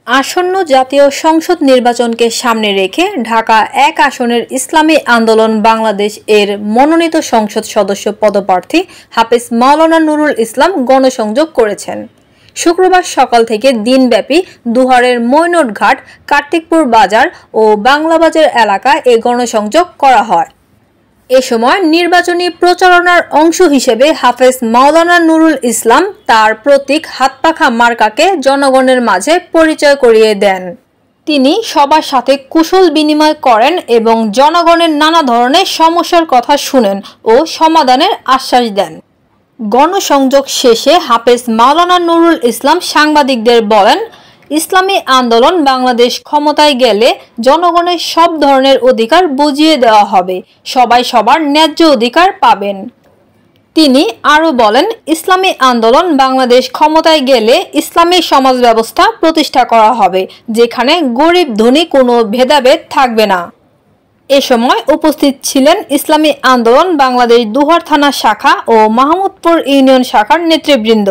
আসন্ন জাতীয় সংসদ নির্বাচনকে সামনে রেখে ঢাকা এক আসনের ইসলামী আন্দোলন বাংলাদেশ এর মনোনীত সংসদ সদস্য পদপ্রার্থী হাফেজ মাওলানা নুরুল ইসলাম গণসংযোগ করেছেন। শুক্রবার সকাল থেকে দিনব্যাপী দুহারের মৈনটঘাট, কার্তিকপুর বাজার ও বাংলাবাজার এলাকায় এ গণসংযোগ করা হয়। এ সময় নির্বাচনী প্রচারণার অংশ হিসেবে হাফেজ মাওলানা নুরুল ইসলাম তার প্রতীক হাতপাখা মার্কাকে জনগণের মাঝে পরিচয় করিয়ে দেন। তিনি সবার সাথে কুশল বিনিময় করেন এবং জনগণের নানা ধরনের সমস্যার কথা শুনেন ও সমাধানের আশ্বাস দেন। গণসংযোগ শেষে হাফেজ মাওলানা নুরুল ইসলাম সাংবাদিকদের বলেন, ইসলামী আন্দোলন বাংলাদেশ ক্ষমতায় গেলে জনগণের সব ধরনের অধিকার বুঝিয়ে দেওয়া হবে, সবাই সবার ন্যায্য অধিকার পাবেন। তিনি আরও বলেন, ইসলামী আন্দোলন বাংলাদেশ ক্ষমতায় গেলে ইসলামী সমাজ ব্যবস্থা প্রতিষ্ঠা করা হবে, যেখানে গরিব ধনী কোনো ভেদাভেদ থাকবে না। এ সময় উপস্থিত ছিলেন ইসলামী আন্দোলন বাংলাদেশ দুহার থানা শাখা ও মাহমুদপুর ইউনিয়ন শাখার নেতৃবৃন্দ।